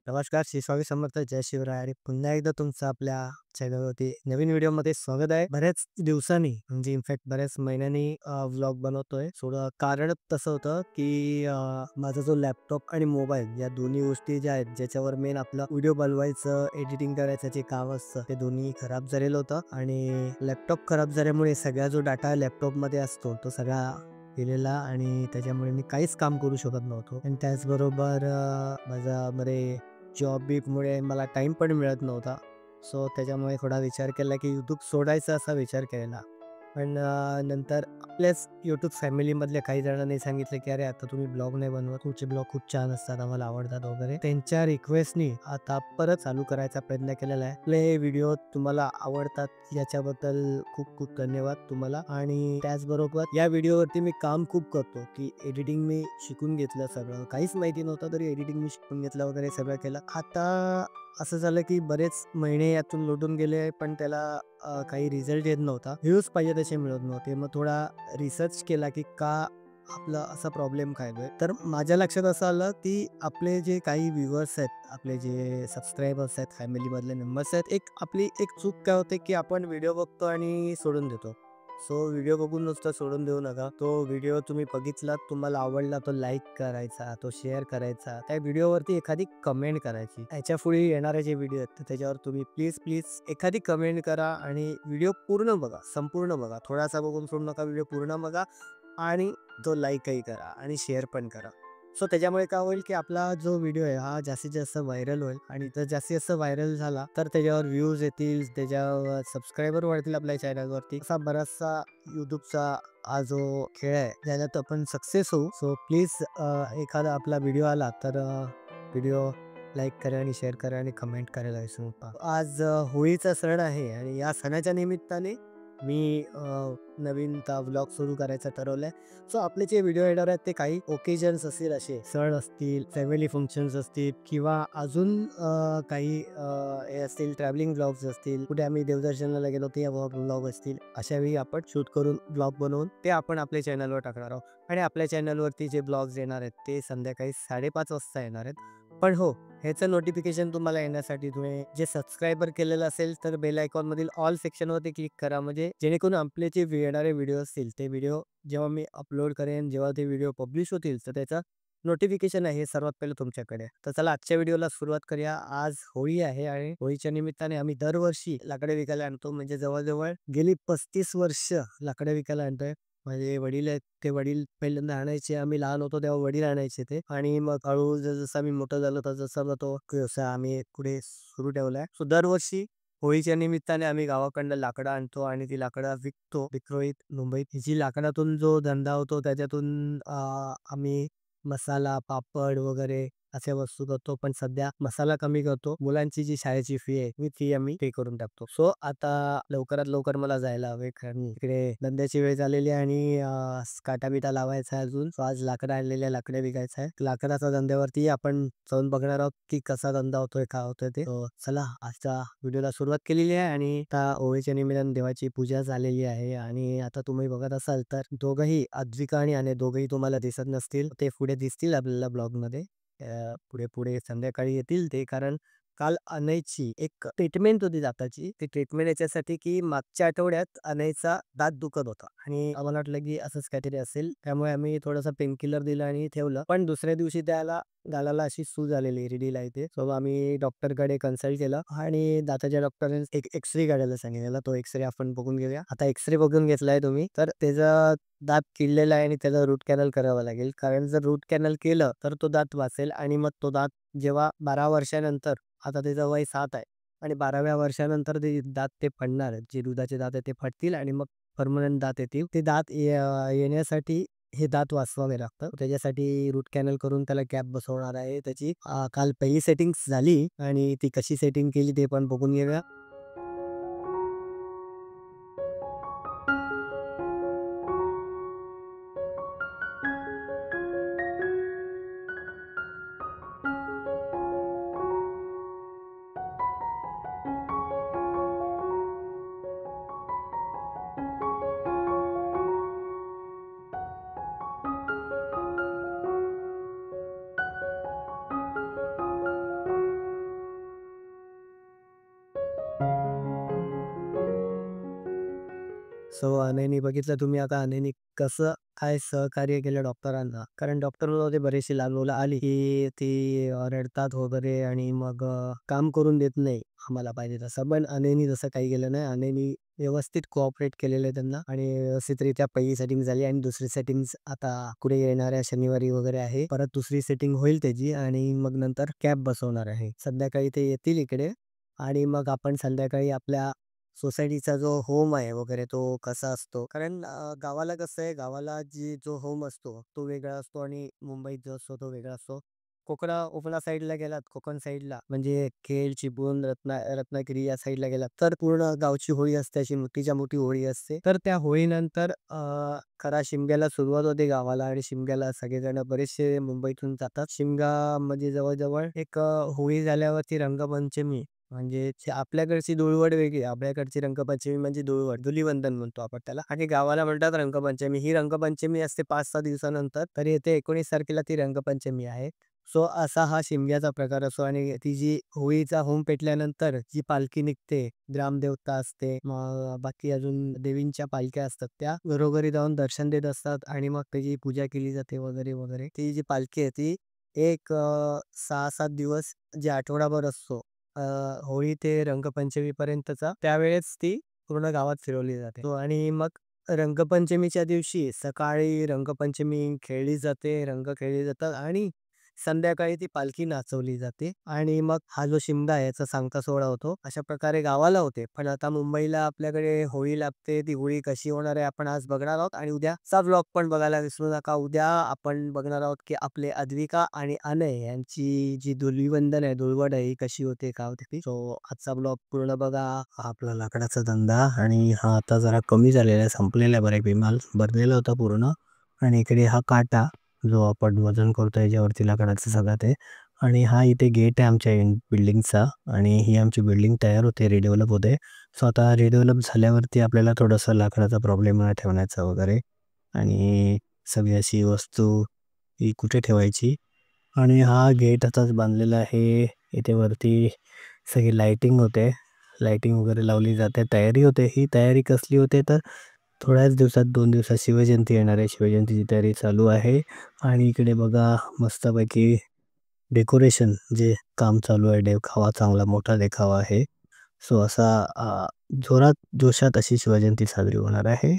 नमस्कार, श्री स्वामी समर्थ, जय शिवराय आणि पुन्हा एकदा तुमचं आपल्या चॅनलवरती नवीन व्हिडिओमध्ये स्वागत आहे. बऱ्याच दिवसांनी म्हणजे इनफॅक्ट बऱ्याच महिन्यांनी व्लॉग बनवतोय. थोडं कारण तसं होतं की माझा जो लॅपटॉप आणि मोबाईल या दोन्ही गोष्टी ज्या आहेत ज्याच्यावर मेन आपला व्हिडिओ बनवायचं, एडिटिंग करायचं जे काम असतं ते दोन्ही खराब झालेलं होतं आणि लॅपटॉप खराब झाल्यामुळे सगळा जो डाटा लॅपटॉपमध्ये असतो तो सगळा गेलेला आणि त्याच्यामुळे मी काहीच काम करू शकत नव्हतो. आणि त्याचबरोबर माझा बरे जॉब बीपमुळे मला टाईम पण मिळत नव्हता. सो त्याच्यामुळे थोडा विचार केला की यूट्यूब सोडायचा असा विचार केलेला. पण नंतर आपल्याच यूट्यूब फॅमिलीमधल्या काही जणांनी सांगितलं की अरे आता तुम्ही ब्लॉग नाही बनवत, तुमचे ब्लॉग खूप छान असतात, आम्हाला आवडतात वगैरे. त्यांच्या रिक्वेस्टनी आता परत चालू करायचा प्रयत्न केलेला आहे. आपले व्हिडिओ तुम्हाला आवडतात याच्याबद्दल खूप खूप धन्यवाद तुम्हाला. आणि त्याचबरोबर या व्हिडिओवरती मी काम खूप करतो की एडिटिंग मी शिकून घेतलं सगळं. काहीच माहिती नव्हतं तरी एडिटिंग मी शिकून घेतलं वगैरे सगळं केलं. आता असं झालं की बरेच महिने यातून लोटून गेले पण त्याला काही रिझल्ट येत नव्हता. व्ह्यूज पाहिजे तसे मिळत नव्हते. मग थोडा रिसर्च केला की का आपला असा प्रॉब्लेम काय आहे. तर माझ्या लक्षात असं आलं की आपले जे काही व्ह्युअर्स आहेत, आपले जे सबस्क्रायबर्स आहेत, फॅमिलीमधले मेंबर्स आहेत, आपली एक चूक काय होते की आपण व्हिडिओ बघतो आणि सोडून देतो. सो व्हिडिओ बघून नुसतं सोडून देऊ नका. तो व्हिडिओ तुम्ही बघितलात, तुम्हाला आवडला, तो लाईक करायचा, तो शेअर करायचा, त्या व्हिडिओवरती एखादी कमेंट करायची. याच्या पुढे येणारे जे व्हिडिओ आहेत तर त्याच्यावर तुम्ही प्लीज प्लीज एखादी कमेंट करा आणि व्हिडिओ पूर्ण बघा, संपूर्ण बघा. थोडासा बघून सोडू नका, व्हिडिओ पूर्ण बघा आणि तो लाईकही करा आणि शेअर पण करा. सो त्याच्यामुळे काय होईल की आपला जो व्हिडिओ आहे हा जास्तीत जास्त व्हायरल होईल आणि जर जास्तीत जास्त व्हायरल झाला तर त्याच्यावर व्ह्यूज येतील, त्याच्यावर सबस्क्रायबर वाढतील आपल्या चॅनलवरती. असा बराचसा यूट्यूबचा हा जो खेळ आहे ज्याच्यात आपण सक्सेस होऊ. सो प्लीज एखादा आपला व्हिडिओ आला तर व्हिडिओ लाईक करा आणि शेअर करा आणि कमेंट करायला विसरू नका. आज होळीचा सण आहे आणि या सणाच्या निमित्ताने मी नवीनता व्लॉग सुरू करायचा ठरवलाय. सो आपले जे व्हिडिओ येणार आहेत ते काही ओकेजन्स असतील, असे सण असतील, फॅमिली फंक्शन्स असतील किंवा अजून काही हे असतील, ट्रॅव्हलिंग ब्लॉग्स असतील, कुठे आम्ही देवदर्शनाला गेलो ते ब्लॉग असतील. अशा वेळी आपण शूट करून ब्लॉग बनवून ते आपण आपल्या चॅनलवर टाकणार आहोत आणि आपल्या चॅनलवरती जे ब्लॉग्स येणार आहेत ते संध्याकाळी 5:30 वाजता येणार आहेत. पण हो, ह्याचं नोटिफिकेशन तुम्हाला येण्यासाठी तुम्ही जे सबस्क्रायबर केलेलं असेल तर बेल आयकॉनमधील ऑल सेक्शनवरती क्लिक करा. म्हणजे जेणेकरून आपले जे येणारे व्हिडिओ असतील ते व्हिडिओ जेव्हा मी अपलोड करेन, जेव्हा ते व्हिडिओ पब्लिश होतील तर त्याचा नोटिफिकेशन आहे हे सर्वात पहिलं तुमच्याकडे. तर चला आजच्या व्हिडिओला सुरुवात करूया. आज होळी आहे आणि होळीच्या निमित्ताने आम्ही दरवर्षी लाकडे विकायला आणतो. म्हणजे जवळजवळ गेली 35 वर्ष लाकडे विकायला आणतोय. माझे वडील आहेत, ते वडील पहिल्यांदा आणायचे. आम्ही लहान होतो तेव्हा वडील आणायचे ते आणि मग हळूहळू जसं आम्ही मोठं झालो तर जसं तो व्यवसाय आम्ही पुढे सुरू ठेवलाय. सो दरवर्षी होळीच्या निमित्ताने आम्ही गावाकडनं लाकडं आणतो आणि ती लाकडं विकतो विक्रोळीत मुंबईत. जी लाकडातून जो धंदा होतो त्याच्यातून आम्ही मसाला, पापड वगैरे अशा वस्तू करतो. पण सध्या मसाला कमी करतो. मुलांची जी शाळेची फी आहे ती आम्ही पे करून टाकतो. सो आता लवकरात लवकर मला जायला हवे कारण इकडे धंद्याची वेळ झालेली आहे आणि काटा-बिटा लावायचा आहे अजून. सो आज लाकडं आणलेले, लाकडं विकायचं आहे. लाकडाच्या धंद्यावरती आपण जाऊन बघणार आहोत की कसा धंदा होतोय, काय होतोय ते. चला आजच्या व्हिडिओला सुरुवात केलेली आहे आणि आता होळीच्या निमित्ताने देवाची पूजा झालेली आहे आणि आता तुम्ही बघत असाल तर दोघंही अद्विका आणि अने दोघंही तुम्हाला दिसत नसतील. ते पुढे दिसतील आपल्याला ब्लॉगमध्ये. पुढे पुढे संध्याकाळी येतील ते कारण काल अनयची एक ट्रीटमेंट होती दाताची. ती ट्रीटमेंट याच्यासाठी की मागच्या आठवड्यात अनयचा दात दुखत होता आणि आम्हाला वाटलं की असंच काहीतरी असेल. त्यामुळे आम्ही थोडासा पेनकिलर दिला आणि ठेवलं. पण दुसऱ्या दिवशी त्याला गालाला अशी सूज आलेली रिडीला इथे. सो आम्ही डॉक्टरकडे कन्सल्ट केलं आणि दाताच्या डॉक्टरने एक एक्सरे काढायला सांगितलेला. तो एक्सरे आपण बघून घेऊया. आता एक्सरे बघून घेतलाय तुम्ही तर त्याचा दात किडलेला आहे आणि त्याला रूट कॅनल करावं लागेल. कारण जर रूट कॅनल केलं तर तो दात वाचेल आणि मग तो दात जेव्हा 12 वर्षानंतर, आता त्याचं वय 7 आहे आणि 12व्या वर्षानंतर ते दात ते पडणार आहेत. जे दुधाचे दात आहेत ते फटतील आणि मग परमनंट दात येतील. ते दात येण्यासाठी हे दात वाचवावे लागतं. त्याच्यासाठी रूट कॅनल करून त्याला कॅप बसवणार आहे. त्याची काल पहिली सेटिंग्स झाली आणि ती कशी सेटिंग केली ते पण बघून घेऊया. सो अनयनी बघितलं तुम्ही आता अनयनी कसं काय सहकार्य केलं डॉक्टरांना. कारण डॉक्टर होते बरेचशी लहान मुलं आली, की ती रडतात वगैरे आणि मग काम करून देत नाही आम्हाला पाहिजे तसं. पण अनयनी तसं काही केलं नाही. अनयनी व्यवस्थित कोऑपरेट केलेलं आहे त्यांना आणि व्यवस्थितरित्या पहिली सेटिंग झाली आणि दुसरी सेटिंग्ज आता पुढे येणाऱ्या शनिवारी वगैरे आहे. परत दुसरी सेटिंग होईल त्याची आणि मग नंतर कॅप बसवणार आहे. संध्याकाळी ते येतील इकडे आणि मग आपण संध्याकाळी आपल्या सोसायटीचा जो होम आहे वगैरे तो कसा असतो. कारण गावाला कसं आहे, गावाला जो होम असतो तो वेगळा असतो आणि मुंबईत जो असतो तो वेगळा असतो. कोकणा साईडला गेलात, कोकण साईडला म्हणजे खेड, चिपळूण, रत्नागिरी या साईडला गेलात तर पूर्ण गावची होळी असते, अशी मोठीच्या मोठी होळी असते. तर त्या होळीनंतर खरा शिमग्याला सुरुवात होते गावाला आणि शिमग्याला सगळेजण बरेचसे मुंबईतून जातात. शिमगा म्हणजे जवळ एक होळी झाल्यावरती रंगपंचमी म्हणजे आपल्याकडची धुळवड वेगळी, आपल्याकडची रंगपंचमी म्हणजे धुळवड, धुलीवंदन म्हणतो आपण त्याला आणि गावाला म्हणतात रंगपंचमी. ही रंगपंचमी असते 5-6 दिवसानंतर. तर येते 19 तारखेला ती रंगपंचमी आहे. सो असा हा शिमग्याचा प्रकार असतो आणि ती जी होळीचा होम पेटल्यानंतर जी पालखी निघते, ग्रामदेवता असते, मग बाकी अजून देवींच्या पालख्या असतात, त्या घरोघरी जाऊन दर्शन देत असतात आणि मग त्याची पूजा केली जाते वगैरे, वगैरे. ती जी पालखी आहे ती एक 6-7 दिवस जे आठवडाभर असतो अ, होळी ते रंगपंचमीपर्यंतचा त्यावेळेस ती पूर्ण गावात फिरवली जाते. आणि मग रंगपंचमीच्या दिवशी सकाळी रंगपंचमी खेळली जाते, रंग खेळले जातात आणि संध्याकाळी ती पालखी नाचवली जाते आणि मग हा जो शिमगा आहे याचा सांगता सोहळा होतो. अशा प्रकारे गावाला होते. पण आता मुंबईला आपल्याकडे होळी लागते. ती होळी कशी होणार आहे आपण आज बघणार आहोत आणि उद्याचा व्लॉग पण बघायला विसरू नका. उद्या आपण बघणार आहोत की आपले अद्विका आणि अनय यांची जी धुलिवंदन आहे, धुळवट आहे, ही कशी होते, काय होते ती. सो आजचा ब्लॉग पूर्ण बघा. हा आपला लाकडाचा धंदा आणि हा आता जरा कमी झालेला आहे, संपलेला आहे बऱ्यापैकी. माल भरलेला होता पूर्ण आणि इकडे हा काटा जो आपण वजन करतो याच्यावरती लाकडाचं सगळं ते आणि हा इथे गेट आहे आमच्या बिल्डिंगचा आणि ही आमची बिल्डिंग तयार होते, रिडेव्हलप होते. सो आता रिडेव्हलप झाल्यावरती आपल्याला थोडंसं लाकडाचा प्रॉब्लेम आहे ठेवण्याचा वगैरे आणि सगळी अशी वस्तू ही कुठे ठेवायची आणि हा गेट आताच बांधलेला आहे. इथे वरती सगळी लाइटिंग होते, लाइटिंग वगैरे लावली जाते, तयारी होते. ही तयारी कसली होते तर थोड्याच दिवसात 2 दिवसात शिवजयंती येणार आहे. शिवजयंतीची तयारी चालू आहे आणि इकडे बघा मस्तपैकी डेकोरेशन जे काम चालू आहे. देखावा चांगला मोठा देखावा आहे. सो असा जोरात जोशात अशी शिवजयंती साजरी होणार आहे.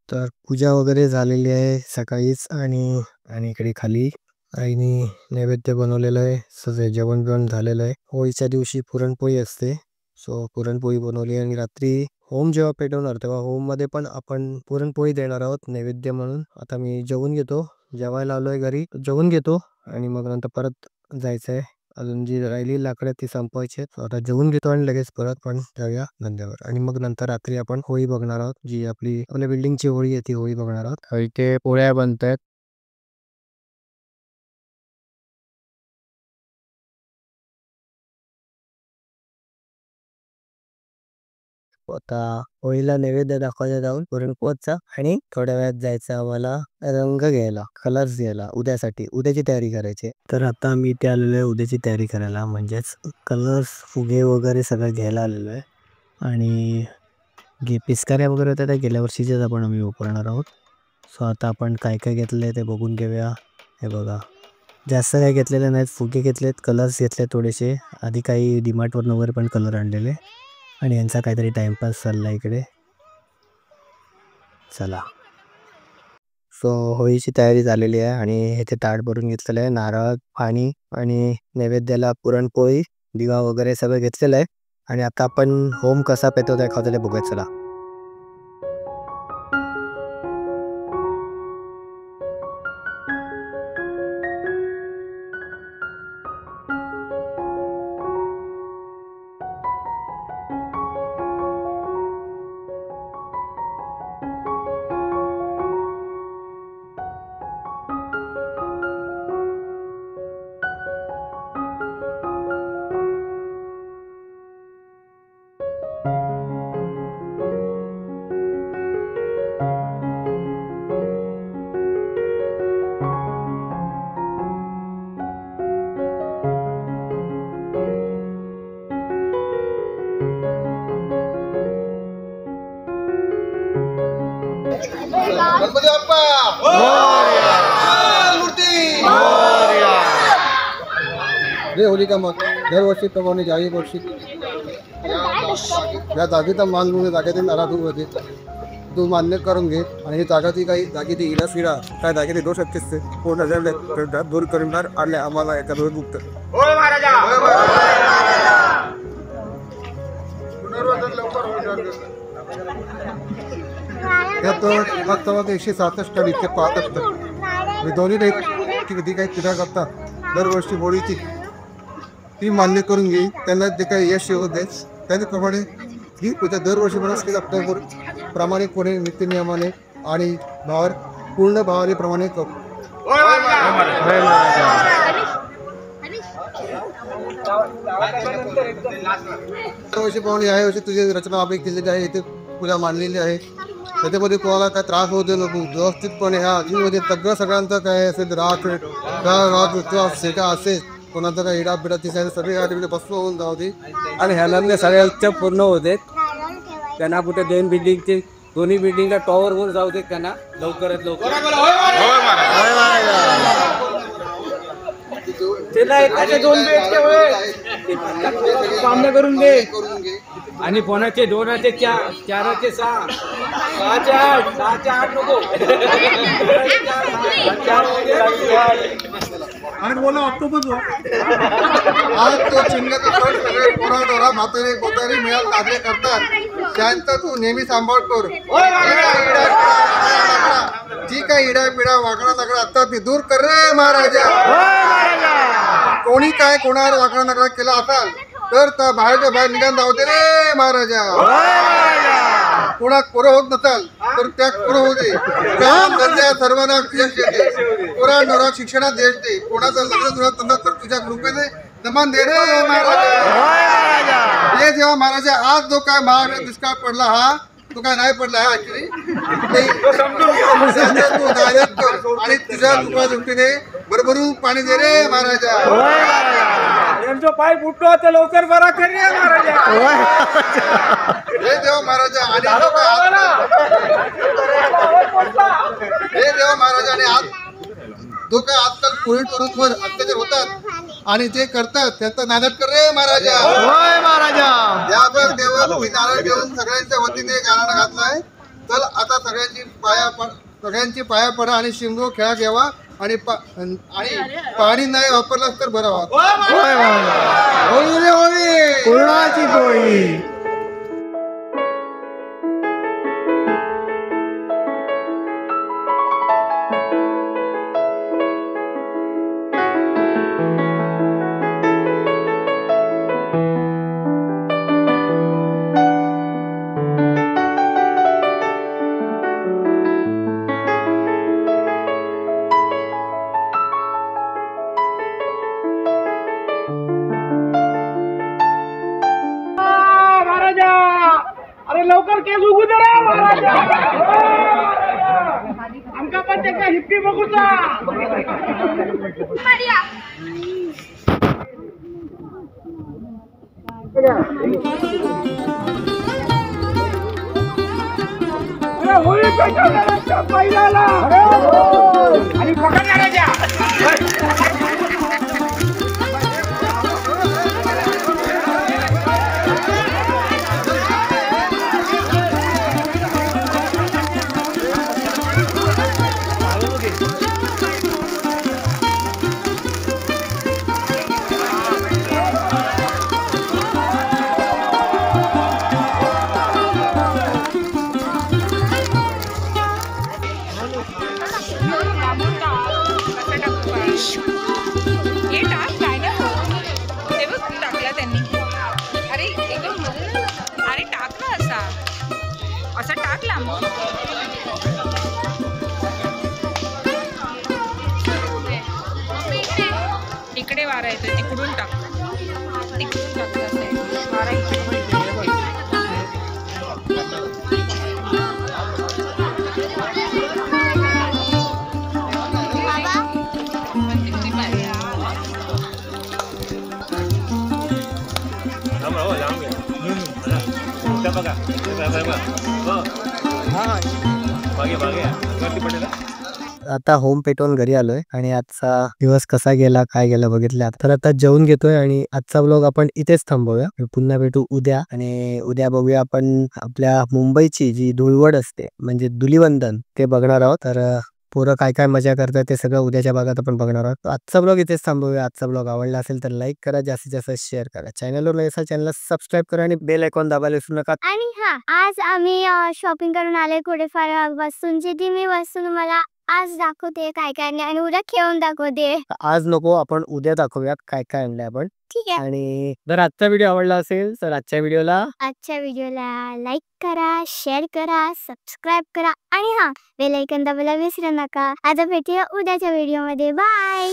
तर पूजा वगैरे झालेली आहे सकाळीच आणि आणि इकडे खाली आईने नैवेद्य बनवलेलं आहे. सगळे जेवण झालेलं आहे. होळीच्या दिवशी पुरणपोळी असते. सो पुरणपोळी बनवली आणि रात्री होम जेव्हा पेटवणार तेव्हा होममध्ये पण आपण पुरणपोळी देणार आहोत नैवेद्य म्हणून. आता मी जेवून घेतो. जेवायला आलोय घरी. जेवून घेतो आणि मग नंतर परत जायचं आहे. अजून जी राहिली लाकडं ती संपवायची आहेत. आता जेवून घेतो आणि लगेच परत पण जाऊया धंद्यावर आणि मग नंतर रात्री आपण होळी बघणार आहोत. जी आपल्या बिल्डिंगची होळी आहे ती होळी बघणार आहोत. इथे पोळ्या बनतायत. आता होळीला नैवेद्य दाखवायला जाऊन पुरणपोळीचा आणि थोड्या वेळात जायचं आम्हाला रंग घ्यायला, कलर्स घ्यायला उद्यासाठी. उद्याची तयारी करायची. तर आता मी इथे आलेलो आहे उद्याची तयारी करायला म्हणजेच कलर्स, फुगे वगैरे सगळं घ्यायला आलेलो आहे आणि पिचकाऱ्या वगैरे होत्या त्या गेल्या वर्षीच्याच आपण आम्ही वापरणार आहोत. सो आता आपण काय काय घेतलं आहे ते बघून घेऊया. हे बघा जास्त काही घेतलेले नाहीत. फुगे घेतलेत, कलर्स घेतले थोडेसे. आधी काही डीमार्टवरून वगैरे पण कलर आणलेले आणि यांचा काहीतरी टाइमपास चालला इकडे. चला. सो होळीची तयारी झालेली आहे आणि इथे ताट भरून घेतलेलं आहे. नारळ, पाणी आणि नैवेद्याला पुरणपोळी, दिवा वगैरे सगळं घेतलेलं आहे आणि आता आपण होम कसा पेटवतो एखाद्याला बघूया चला. गणपती बाप्पा मूर्ती जय होलिका मग दरवर्षीप्रमाणे याही वर्षी या जागेचा मान म्हणून जागेतील नाराज होते तू मान्य करून घे आणि ही जागाची काही जागेची इरा फिरा काय जागेचे दोष असते पूर्ण दूर करणार आणि आम्हाला एका दोन मुक्त त्यात वास्तवात 167 इतके पाहत असतात दोन्ही किती काही फिरा करतात दरवर्षी होळीची ती मान्य करून घे त्यांना जे काही यश येऊ दे त्याप्रमाणे ही पूजा दरवर्षी म्हणून केली आपल्या प्रामाणिकपणे नित्यनियमाने आणि पूर्ण भावनेप्रमाणे करू दरवर्षी पाहून या वर्षी तुझी रचना आम्ही केलेली आहे इथे पूजा मांडलेली आहे त्याच्यामध्ये कोणाला काय त्रास होऊ दे नको व्यवस्थितपणे ह्या अजूनमध्ये सगळ्यांचं काय असेल रात शेका असेल कोणाचं काय इडा बिडा तिथे सगळे या ठिकाणी बसलो होऊन जाऊ दे आणि ह्याला सगळ्यांच्या पूर्ण होते त्यांना कुठे दोन बिल्डिंगचे दोन्ही बिल्डिंगला टॉवरवर जाऊ दे त्यांना लवकरात लवकर सामना करून दे आणि कोणाचे 2चे 4 4चे 6 6चे 8 6चे 8 नको आणि बोला ऑक्टोबर आज तो चिन्ह सगळे पोरा म्हातारे कोतारी मिळाल साजरे करतात त्यांचा तू नेहमी सांभाळ कर जी काही इडा पिडा वाकडा नकडा आता ती दूर कर रे महाराजा कोणी काय कोणावर वाकडा नकडा केला असाल तर त्या बाहेरच्या बाहेर निघान जाऊ दे रे महाराजा कोणात पोरं होत नसाल तर त्या पोरं होऊ दे काम धंद्या सर्वांना यश येते पोरा नवरा शिक्षणात देश दे कोणाचं लग्न जुळत नसलं तर तुझ्या कृपेने समान दे रे महाराजा हे जेव्हा महाराजा आज जो काय महाराज दुष्काळ पडला हा तो काय नाही पडला हा ऍक्च्युली आणि तुझ्या कृपा दृष्टीने भरभरून पाणी दे रे महाराजा यांचा पाय फुटतो तर लवकर बरा कर रे महाराजा हे देव महाराजा आणि हे देव महाराजा आणि आज जो काय आजकाल कोविड अत्याचार होतात आणि जे करतात त्यांचा नादट कर रे महाराजा यावर देवा तुम्ही नारळ घेऊन सगळ्यांच्या वतीने गाणं घातलाय तर आता सगळ्यांची पाया पडा आणि शिमगो खेळा घ्यावा आणि पाणी नाही वापरलास तर बरं होळी होळी कोणाची होळी लवकर केस उगू दे रे महाराजा आमका पण त्याचा हिप्पी बघूचा होळी पेटवणाऱ्यांच्या पहिल्याला आणि पकडणाऱ्याच्या इकडे वारा येतोय तिकडून टाक वारा बघा आता होम पेटवून घरी आलोय आणि आजचा दिवस कसा गेला काय गेला बघितलं. तर आता जेवून घेतोय आणि आजचा व्लॉग आपण इथेच थांबवूया. पुन्हा भेटू उद्या आणि उद्या बघूया आपण आपल्या मुंबईची जी धुळवड असते म्हणजे धुलिवंदन ते बघणार आहोत. तर पोरं काय काय मजा करतात ते सगळं उद्याच्या भागात आपण बघणार आहोत. आजचा ब्लॉग इथेच थांबवूया. आजचा ब्लॉग आवडला असेल तर लाईक करा, जास्तीत जास्त शेअर करा, चॅनलवर नसेल चॅनलला सबस्क्राईब करा आणि बेल आयकॉन दाबायला विसरू नका. आणि हा आज आम्ही शॉपिंग करून आले थोडेफार वस्तूंची. ती मी वस्तू तुम्हाला आज दाखवते काय काय आणले आणि उद्या खेळून दाखवते. आज नको, आपण उद्या दाखवूयात काय काय आणलंय आपण. ठीक आहे. आणि जर आजचा व्हिडिओ आवडला असेल तर आजच्या व्हिडिओला लाईक करा, शेअर करा, सबस्क्राईब करा आणि हा बेल आयकॉन दाबायला विसरू नका. आता भेटूया उद्याच्या व्हिडिओमध्ये. बाय.